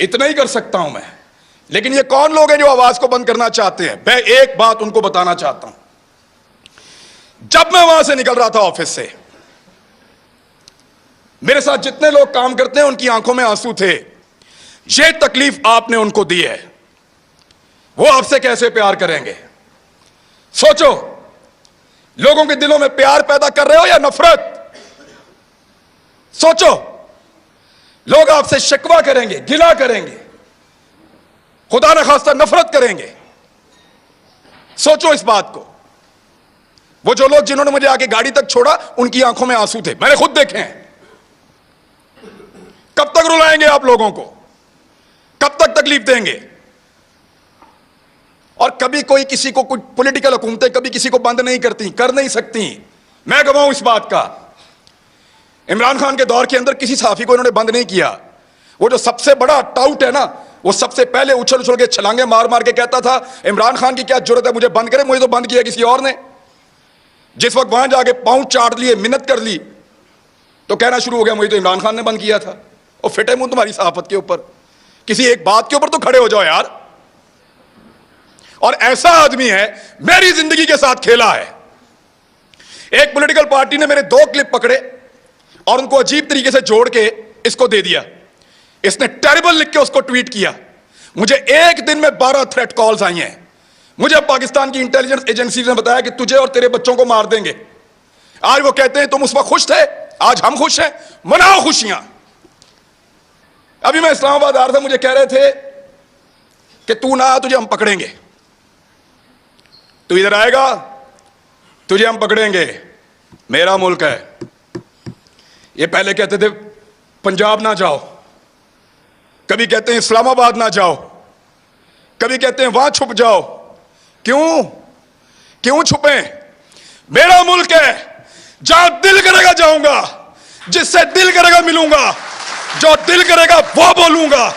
इतना ही कर सकता हूं मैं। लेकिन ये कौन लोग हैं जो आवाज को बंद करना चाहते हैं? मैं एक बात उनको बताना चाहता हूं। जब मैं वहां से निकल रहा था ऑफिस से, मेरे साथ जितने लोग काम करते हैं उनकी आंखों में आंसू थे। ये तकलीफ आपने उनको दी है, वो आपसे कैसे प्यार करेंगे? सोचो, लोगों के दिलों में प्यार पैदा कर रहे हो या नफरत? सोचो, लोग आपसे शिकवा करेंगे, गिला करेंगे, खुदा न खास्ता नफरत करेंगे। सोचो इस बात को। वो जो लोग जिन्होंने मुझे आके गाड़ी तक छोड़ा, उनकी आंखों में आंसू थे, मैंने खुद देखे हैं। कब तक रुलाएंगे आप लोगों को? कब तक तकलीफ देंगे? और कभी कोई किसी को, कुछ पॉलिटिकल हुकूमतें कभी किसी को बंद नहीं करती, कर नहीं सकती। मैं गवाह हूं इस बात का। इमरान खान के दौर के अंदर किसी सहाफी को इन्होंने बंद नहीं किया। वो जो सबसे बड़ा टाउट है ना, वो सबसे पहले उछल उछल के छलांगे मार मार के कहता था इमरान खान की क्या जरूरत है मुझे बंद करे, मुझे तो बंद किया किसी और ने। जिस वक्त वहां जाके पांव चाट लिए, मिन्नत कर ली, तो कहना शुरू हो गया मुझे तो इमरान खान ने बंद किया था। और फिटे मुंह तुम्हारी सहाफत के ऊपर, किसी एक बात के ऊपर तो खड़े हो जाओ यार। और ऐसा आदमी है, मेरी जिंदगी के साथ खेला है। एक पॉलिटिकल पार्टी ने मेरे 2 क्लिप पकड़े और उनको अजीब तरीके से जोड़ के इसको दे दिया। इसने टेरिबल लिख के उसको ट्वीट किया। मुझे एक दिन में 12 थ्रेट कॉल्स आई हैं। मुझे पाकिस्तान की इंटेलिजेंस एजेंसी ने बताया कि तुझे और तेरे बच्चों को मार देंगे। आज वो कहते हैं तुम उस वक्त खुश थे, आज हम खुश हैं, मनाओ खुशियां। अभी मैं इस्लामाबाद आ रहा था, मुझे कह रहे थे कि तू ना आ, तुझे हम पकड़ेंगे। तू इधर आएगा, तुझे हम पकड़ेंगे। मेरा मुल्क है। ये पहले कहते थे पंजाब ना जाओ, कभी कहते हैं इस्लामाबाद ना जाओ, कभी कहते हैं वहां छुप जाओ। क्यों छुपे? मेरा मुल्क है, जहां दिल करेगा जाऊंगा, जिससे दिल करेगा मिलूंगा, जो दिल करेगा वो बोलूंगा।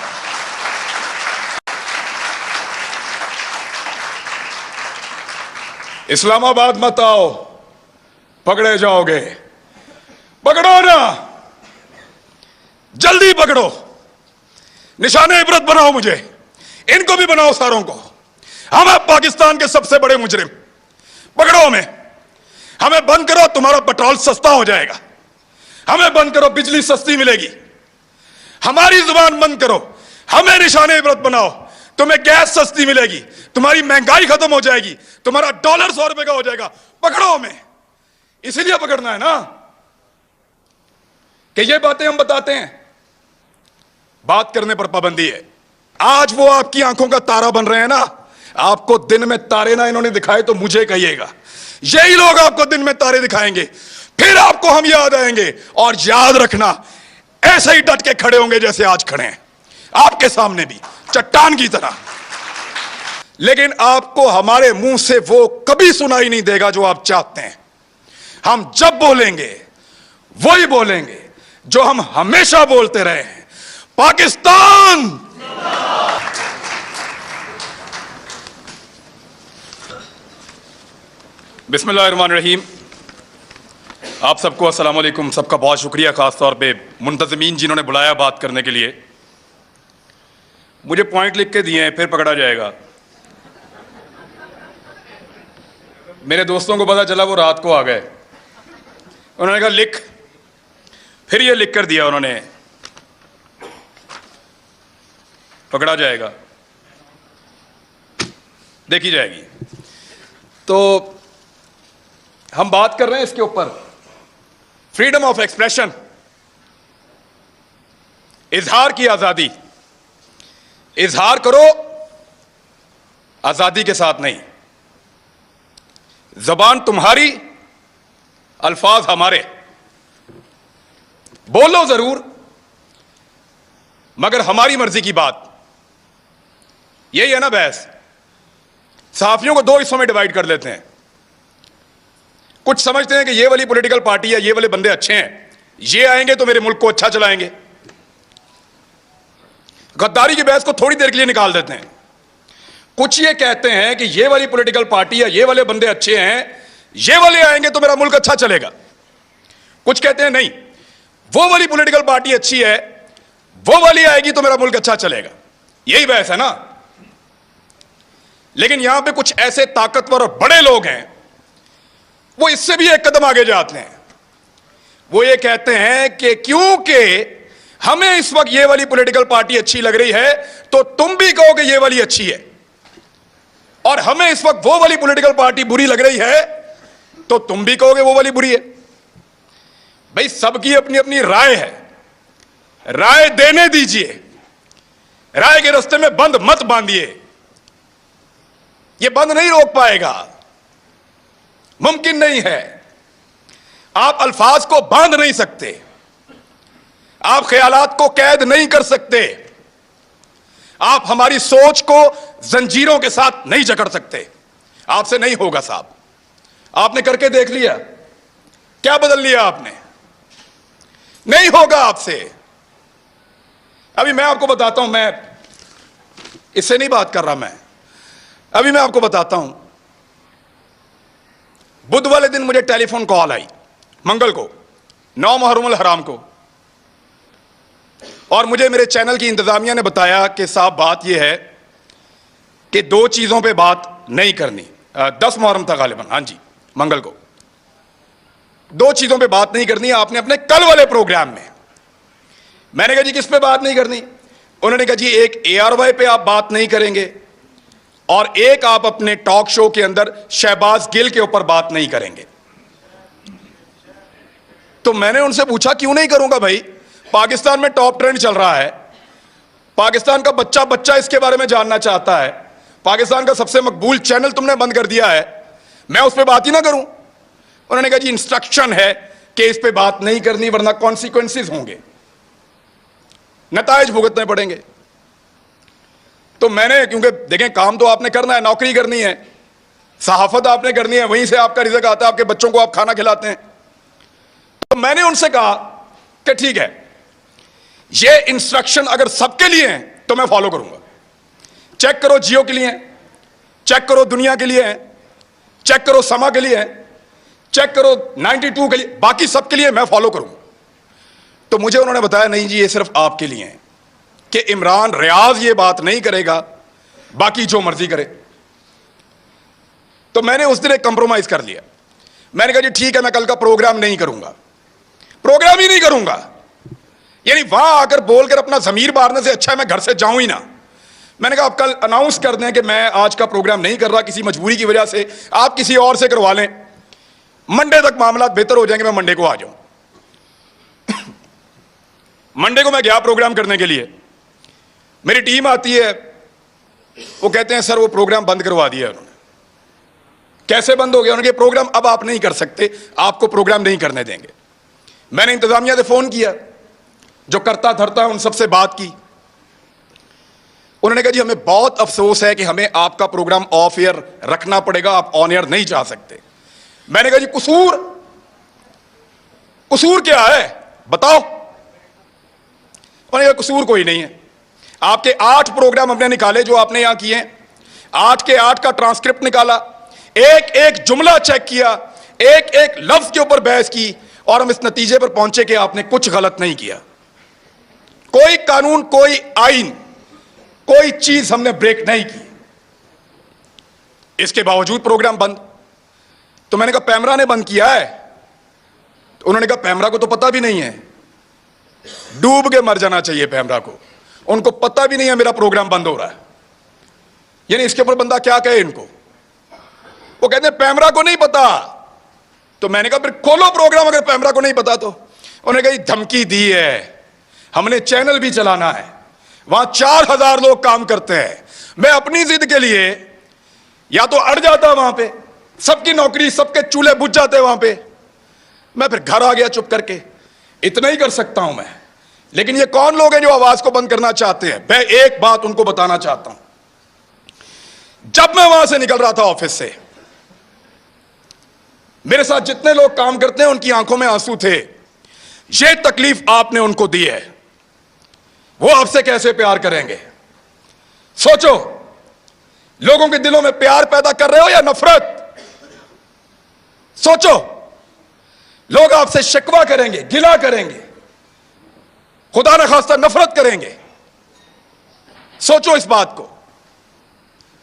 इस्लामाबाद मत आओ, पकड़े जाओगे। पकड़ो ना, जल्दी पकड़ो, निशाने इबरत बनाओ मुझे, इनको भी बनाओ, सारों को। हम हैं पाकिस्तान के सबसे बड़े मुजरिम, पकड़ो हमें बंद करो, तुम्हारा पेट्रोल सस्ता हो जाएगा। हमें बंद करो, बिजली सस्ती मिलेगी। हमारी जुबान बंद करो, हमें निशाने इबरत बनाओ, तुम्हें गैस सस्ती मिलेगी, तुम्हारी महंगाई खत्म हो जाएगी, तुम्हारा डॉलर 100 रुपए का हो जाएगा। पकड़ो हमें। इसीलिए पकड़ना है ना कि ये बातें हम बताते हैं। बात करने पर पाबंदी है। आज वो आपकी आंखों का तारा बन रहे हैं ना। आपको दिन में तारे ना इन्होंने दिखाए तो मुझे कहिएगा। यही लोग आपको दिन में तारे दिखाएंगे, फिर आपको हम याद आएंगे। और याद रखना, ऐसे ही डट के खड़े होंगे जैसे आज खड़े हैं, आपके सामने भी चट्टान की तरह। लेकिन आपको हमारे मुंह से वो कभी सुनाई नहीं देगा जो आप चाहते हैं। हम जब बोलेंगे वही बोलेंगे जो हम हमेशा बोलते रहे हैं, पाकिस्तान। बिस्मिल्लाहिर्रहमानिर्रहीम। आप सबको अस्सलाम वालेकुम। सबका बहुत शुक्रिया, खास तौर पे मुंतज़मीन जिन्होंने बुलाया बात करने के लिए। मुझे पॉइंट लिख के दिए हैं, फिर पकड़ा जाएगा। मेरे दोस्तों को पता चला, वो रात को आ गए। उन्होंने कहा लिख, फिर ये लिख कर दिया उन्होंने, पकड़ा जाएगा, देखी जाएगी। तो हम बात कर रहे हैं इसके ऊपर, फ्रीडम ऑफ एक्सप्रेशन, इजहार की आजादी। इजहार करो, आजादी के साथ नहीं। जबान तुम्हारी, अल्फाज हमारे। बोलो जरूर, मगर हमारी मर्जी की बात। यही है ना बहस। सहाफियों को 2 हिस्सों में डिवाइड कर लेते हैं। कुछ समझते हैं कि ये वाली पॉलिटिकल पार्टी है, ये वाले बंदे अच्छे हैं, ये आएंगे तो मेरे मुल्क को अच्छा चलाएंगे। गद्दारी की बहस को थोड़ी देर के लिए निकाल देते हैं। कुछ ये कहते हैं कि ये वाली पॉलिटिकल पार्टी है, ये वाले बंदे अच्छे हैं, ये वाले आएंगे तो मेरा मुल्क अच्छा चलेगा। कुछ कहते हैं नहीं, वो वाली पॉलिटिकल पार्टी अच्छी है, वो वाली आएगी तो मेरा मुल्क अच्छा चलेगा। यही बहस है ना। लेकिन यहां पे कुछ ऐसे ताकतवर और बड़े लोग हैं, वो इससे भी एक कदम आगे जाते हैं। वो ये कहते हैं कि क्योंकि हमें इस वक्त ये वाली पॉलिटिकल पार्टी अच्छी लग रही है तो तुम भी कहोगे ये वाली अच्छी है, और हमें इस वक्त वो वाली पॉलिटिकल पार्टी बुरी लग रही है तो तुम भी कहोगे वो वाली बुरी है। भाई सबकी अपनी अपनी राय है, राय देने दीजिए, राय के रास्ते में बंद मत बांधिए। यह बंद नहीं रोक पाएगा, मुमकिन नहीं है। आप अल्फाज को बांध नहीं सकते, आप ख्यालात को कैद नहीं कर सकते, आप हमारी सोच को जंजीरों के साथ नहीं जकड़ सकते। आपसे नहीं होगा साहब। आपने करके देख लिया, क्या बदल लिया आपने? नहीं होगा आपसे। अभी मैं आपको बताता हूं, मैं इससे नहीं बात कर रहा, अभी मैं आपको बताता हूं। बुध वाले दिन मुझे टेलीफोन कॉल आई, मंगल को, 9 मुहर्रम हराम को, और मुझे मेरे चैनल की इंतजामिया ने बताया कि साहब बात यह है कि 2 चीजों पे बात नहीं करनी। 10 मुहर्रम था गालिबन, हाँ जी, मंगल को 2 चीजों पे बात नहीं करनी आपने अपने कल वाले प्रोग्राम में। मैंने कहा जी किस पे बात नहीं करनी? उन्होंने कहा जी एक ARY पे आप बात नहीं करेंगे और एक आप अपने टॉक शो के अंदर शहबाज गिल के ऊपर बात नहीं करेंगे। तो मैंने उनसे पूछा क्यों नहीं करूंगा भाई, पाकिस्तान में टॉप ट्रेंड चल रहा है, पाकिस्तान का बच्चा बच्चा इसके बारे में जानना चाहता है, पाकिस्तान का सबसे मकबूल चैनल तुमने बंद कर दिया है, मैं उस पर बात ही ना करूं? उन्होंने कहा जी इंस्ट्रक्शन है कि इस पे बात नहीं करनी वरना कॉन्सिक्वेंसेस होंगे, नताइज भुगतने पड़ेंगे। तो मैंने, क्योंकि देखें काम तो आपने करना है, नौकरी करनी है, सहाफत आपने करनी है, वहीं से आपका रिज़्क आता है, आपके बच्चों को आप खाना खिलाते हैं। तो मैंने उनसे कहा कि ठीक है, ये इंस्ट्रक्शन अगर सबके लिए हैं तो मैं फॉलो करूंगा। चेक करो जियो के लिए, चेक करो दुनिया के लिए, चेक करो समा के लिए, चेक करो 92 के लिए, बाकी सबके लिए मैं फॉलो करूंगा। तो मुझे उन्होंने बताया नहीं जी ये सिर्फ आपके लिए है कि इमरान रियाज ये बात नहीं करेगा, बाकी जो मर्जी करे। तो मैंने उस दिन एक कंप्रोमाइज कर लिया। मैंने कहा जी ठीक है, मैं कल का प्रोग्राम नहीं करूंगा, प्रोग्राम ही नहीं करूंगा। यानी वहां आकर बोलकर अपना जमीर मारने से अच्छा है मैं घर से जाऊं ही ना। मैंने कहा आप कल अनाउंस कर दें कि मैं आज का प्रोग्राम नहीं कर रहा किसी मजबूरी की वजह से, आप किसी और से करवा लें, मंडे तक मामला बेहतर हो जाएंगे, मैं मंडे को आ जाऊं। मंडे को मैं गया प्रोग्राम करने के लिए, मेरी टीम आती है, वो कहते हैं सर वो प्रोग्राम बंद करवा दिया उन्होंने। कैसे बंद हो गया? उन्होंने प्रोग्राम अब आप नहीं कर सकते, आपको प्रोग्राम नहीं करने देंगे। मैंने इंतजामिया से फोन किया, जो करता धरता है उन सबसे बात की। उन्होंने कहा जी हमें बहुत अफसोस है कि हमें आपका प्रोग्राम ऑफ एयर रखना पड़ेगा, आप ऑन एयर नहीं जा सकते। मैंने कहा जी कसूर क्या है बताओ? उन्होंने कहा कसूर कोई नहीं है, आपके 8 प्रोग्राम हमने निकाले जो आपने यहां किए, 8 के 8 का ट्रांसक्रिप्ट निकाला, एक एक जुमला चेक किया, एक एक लफ्ज के ऊपर बहस की, और हम इस नतीजे पर पहुंचे कि आपने कुछ गलत नहीं किया। कोई कानून, कोई आइन, कोई चीज हमने ब्रेक नहीं की। इसके बावजूद प्रोग्राम बंद। तो मैंने कहा पैमरा ने बंद किया है? तो उन्होंने कहा पैमरा को तो पता भी नहीं है, डूब के मर जाना चाहिए पैमरा को, उनको पता भी नहीं है मेरा प्रोग्राम बंद हो रहा है। यानी इसके ऊपर बंदा क्या कहे इनको? वो कहते हैं पैमरा को नहीं पता। तो मैंने कहा फिर खोलो प्रोग्राम अगर पैमरा को नहीं पता तो। उन्होंने कहा धमकी दी है, हमने चैनल भी चलाना है, वहां 4000 लोग काम करते हैं, मैं अपनी जिद के लिए या तो अड़ जाता वहां पे, सबकी नौकरी, सबके चूल्हे बुझ जाते वहां पे, मैं फिर घर आ गया चुप करके। इतना ही कर सकता हूं मैं। लेकिन ये कौन लोग हैं जो आवाज को बंद करना चाहते हैं? मैं एक बात उनको बताना चाहता हूं। जब मैं वहां से निकल रहा था ऑफिस से, मेरे साथ जितने लोग काम करते हैं उनकी आंखों में आंसू थे। ये तकलीफ आपने उनको दी है, वो आपसे कैसे प्यार करेंगे? सोचो, लोगों के दिलों में प्यार पैदा कर रहे हो या नफरत? सोचो, लोग आपसे शिकवा करेंगे, गिला करेंगे, खुदा न खास्ता नफरत करेंगे। सोचो इस बात को।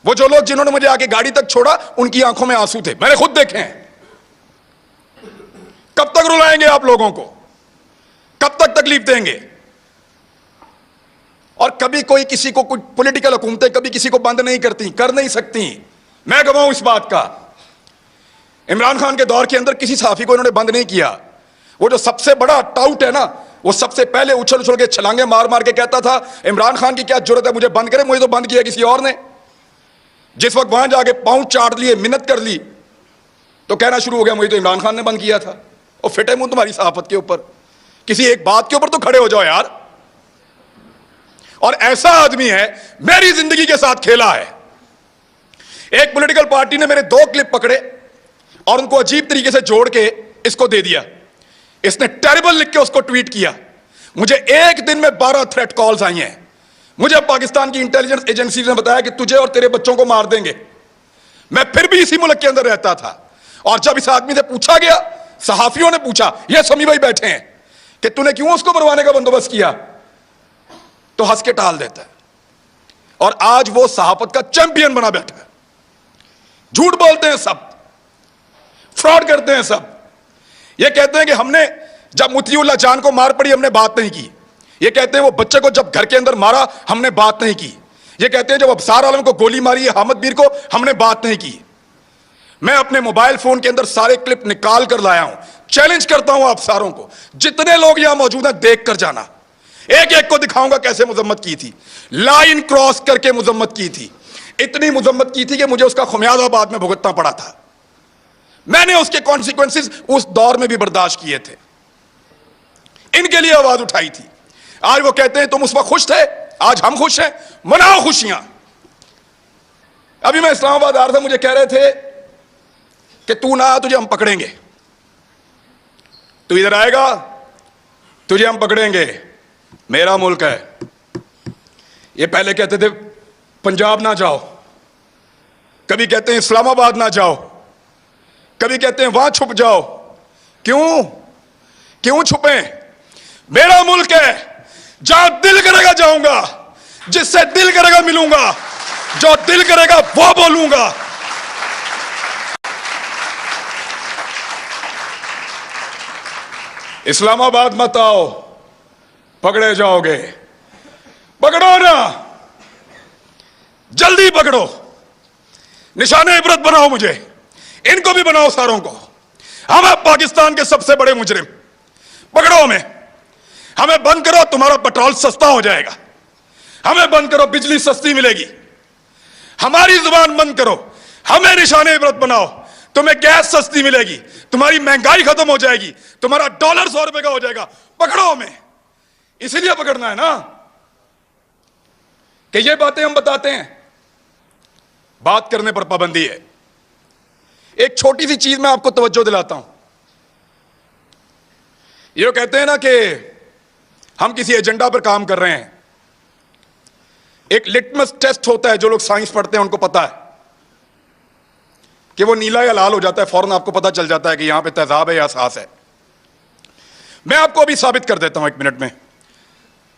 वो जो लोग जिन्होंने मुझे आके गाड़ी तक छोड़ा, उनकी आंखों में आंसू थे, मैंने खुद देखे हैं। कब तक रुलाएंगे आप लोगों को? कब तक तकलीफ देंगे? और कभी कोई किसी को, कुछ पॉलिटिकल हुकूमतें कभी किसी को बंद नहीं करती, कर नहीं सकती। मैं गवाह हूं इस बात का। इमरान खान के दौर के अंदर किसी सहाफी को इन्होंने बंद नहीं किया। वो जो सबसे बड़ा टाउट है ना, वो सबसे पहले उछल उछल के छलांगे मार मार के कहता था इमरान खान की क्या जरूरत है मुझे बंद करे, मुझे तो बंद किया किसी और ने। जिस वक्त वहां जाके पांव चाट लिए, मिन्नत कर ली, तो कहना शुरू हो गया मुझे तो इमरान खान ने बंद किया था। और फिटे मुंह तुम्हारी सहाफत के ऊपर, किसी एक बात के ऊपर तो खड़े हो जाओ यार। और ऐसा आदमी है, मेरी जिंदगी के साथ खेला है। एक पॉलिटिकल पार्टी ने मेरे 2 क्लिप पकड़े और उनको अजीब तरीके से जोड़ के इसको दे दिया। इसने टेरिबल लिख के उसको ट्वीट किया। मुझे एक दिन में 12 थ्रेट कॉल्स आई हैं। मुझे पाकिस्तान की इंटेलिजेंस एजेंसी ने बताया कि तुझे और तेरे बच्चों को मार देंगे। मैं फिर भी इसी मुल्क के अंदर रहता था। और जब इस आदमी से पूछा गया, सहाफियों ने पूछा, ये समी भाई बैठे हैं, कि तूने क्यों उसको मरवाने का बंदोबस्त किया, तो हंस के टाल देता है। और आज वो सहाफत का चैंपियन बना बैठा है। झूठ बोलते हैं सब, फ्रॉड करते हैं सब। ये कहते हैं कि हमने जब मुतीउल्लाह जान को मार पड़ी हमने बात नहीं की। ये कहते हैं वो बच्चे को जब घर के अंदर मारा हमने बात नहीं की। ये कहते हैं जब अबसार आलम को गोली मारी है हामिद मीर को, हमने बात नहीं की। मैं अपने मोबाइल फोन के अंदर सारे क्लिप निकाल कर लाया हूं। चैलेंज करता हूं आप सारों को, जितने लोग यहां मौजूद हैं देख कर जाना। एक एक को दिखाऊंगा कैसे मुजम्मत की थी, लाइन क्रॉस करके मुजम्मत की थी। इतनी मुजम्मत की थी कि मुझे उसका खुमियाजा बाद में भुगतना पड़ा था। मैंने उसके कॉन्सिक्वेंसेस उस दौर में भी बर्दाश्त किए थे। इनके लिए आवाज उठाई थी। आज वो कहते हैं तुम उस वक्त खुश थे, आज हम खुश हैं, मनाओ खुशियां। अभी मैं इस्लामाबाद आ रहा था, मुझे कह रहे थे कि तू ना, तुझे हम पकड़ेंगे, तू इधर आएगा तुझे हम पकड़ेंगे, मेरा मुल्क है। ये पहले कहते थे पंजाब ना जाओ, कभी कहते हैं इस्लामाबाद ना जाओ, कभी कहते हैं वहां छुप जाओ। क्यों क्यों छुपे? मेरा मुल्क है, जहां दिल करेगा जाऊंगा, जिससे दिल करेगा मिलूंगा, जो दिल करेगा वो बोलूंगा। इस्लामाबाद मत आओ, पकड़े जाओगे। पकड़ो ना, जल्दी पकड़ो, निशाने इबरत बनाओ, मुझे इनको भी बनाओ, सारों को। हम हैं पाकिस्तान के सबसे बड़े मुजरिम, पकड़ो हमें बंद करो, तुम्हारा पेट्रोल सस्ता हो जाएगा। हमें बंद करो, बिजली सस्ती मिलेगी। हमारी जुबान बंद करो, हमें निशाने इबरत बनाओ, तुम्हें गैस सस्ती मिलेगी, तुम्हारी महंगाई खत्म हो जाएगी, तुम्हारा डॉलर 100 रुपए का हो जाएगा। पकड़ो हमें, इसीलिए पकड़ना है ना कि ये बातें हम बताते हैं। बात करने पर पाबंदी है। एक छोटी सी चीज मैं आपको तवज्जो दिलाता हूं। ये कहते हैं ना कि हम किसी एजेंडा पर काम कर रहे हैं। एक लिटमस टेस्ट होता है, जो लोग साइंस पढ़ते हैं उनको पता है कि वो नीला या लाल हो जाता है, फौरन आपको पता चल जाता है कि यहां पे तेजाब है या एहसास है। मैं आपको अभी साबित कर देता हूं 1 मिनट में।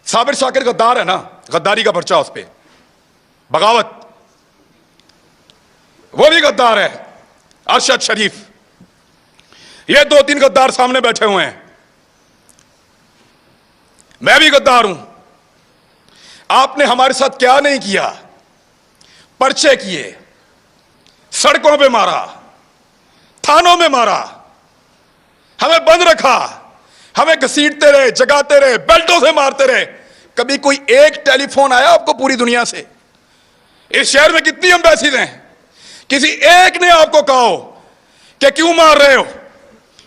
साबिर शाकिर गद्दार है ना, गद्दारी का पर्चा उस पर, बगावत, वो भी गद्दार है। अरशद शरीफ, ये 2-3 गद्दार सामने बैठे हुए हैं। मैं भी गद्दार हूं। आपने हमारे साथ क्या नहीं किया? पर्चे किए, सड़कों पे मारा, थानों में मारा, हमें बंद रखा, हमें घसीटते रहे, जगाते रहे, बेल्टों से मारते रहे। कभी कोई एक टेलीफोन आया आपको पूरी दुनिया से? इस शहर में कितनी एम्बेसीज हैं, किसी एक ने आपको कहा हो कि क्यों मार रहे हो?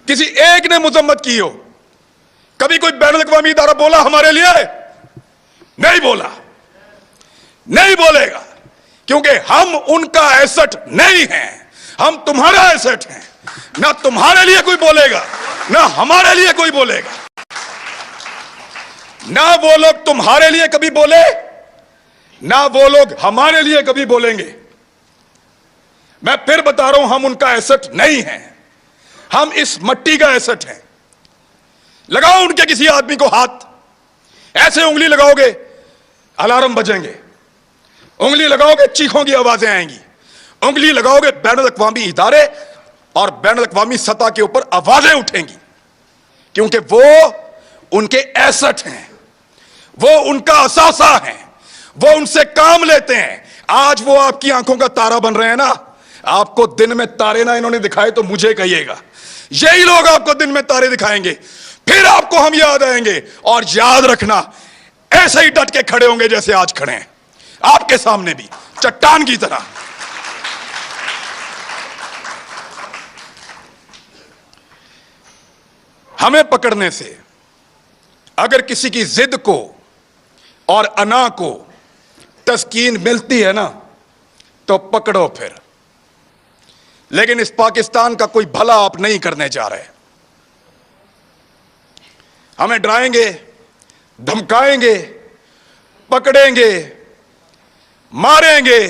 किसी एक ने मुजम्मत की हो? कभी कोई बैनुल अक़वामी इदारा बोला हमारे लिए? नहीं बोला, नहीं बोलेगा, क्योंकि हम उनका एसेट नहीं हैं, हम तुम्हारा एसेट हैं। ना तुम्हारे लिए कोई बोलेगा, ना हमारे लिए कोई बोलेगा। ना वो लोग तुम्हारे लिए कभी बोले, ना वो लोग हमारे लिए कभी बोलेंगे। मैं फिर बता रहा हूं, हम उनका एसेट नहीं हैं, हम इस मट्टी का एसेट हैं। लगाओ उनके किसी आदमी को हाथ, ऐसे उंगली लगाओगे अलार्म बजेंगे, उंगली लगाओगे चीखों की आवाजें आएंगी, उंगली लगाओगे बैनुल-अक़वामी इदारे और बैनुल-अक़वामी सतह के ऊपर आवाजें उठेंगी, क्योंकि वो उनके एसेट हैं, वो उनका असासा है, वो उनसे काम लेते हैं। आज वो आपकी आंखों का तारा बन रहे हैं ना। आपको दिन में तारे ना इन्होंने दिखाए तो मुझे कहिएगा, यही लोग आपको दिन में तारे दिखाएंगे, फिर आपको हम याद आएंगे। और याद रखना, ऐसे ही डट के खड़े होंगे जैसे आज खड़े हैं आपके सामने भी, चट्टान की तरह। हमें पकड़ने से अगर किसी की जिद को और अना को तस्कीन मिलती है ना, तो पकड़ो फिर। लेकिन इस पाकिस्तान का कोई भला आप नहीं करने जा रहे। हमें डराएंगे, धमकाएंगे, पकड़ेंगे, मारेंगे,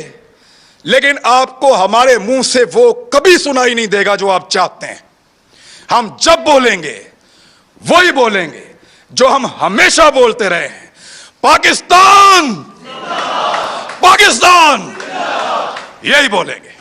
लेकिन आपको हमारे मुंह से वो कभी सुनाई नहीं देगा जो आप चाहते हैं। हम जब बोलेंगे वही बोलेंगे जो हम हमेशा बोलते रहे हैं, पाकिस्तान, पाकिस्तान, यही बोलेंगे।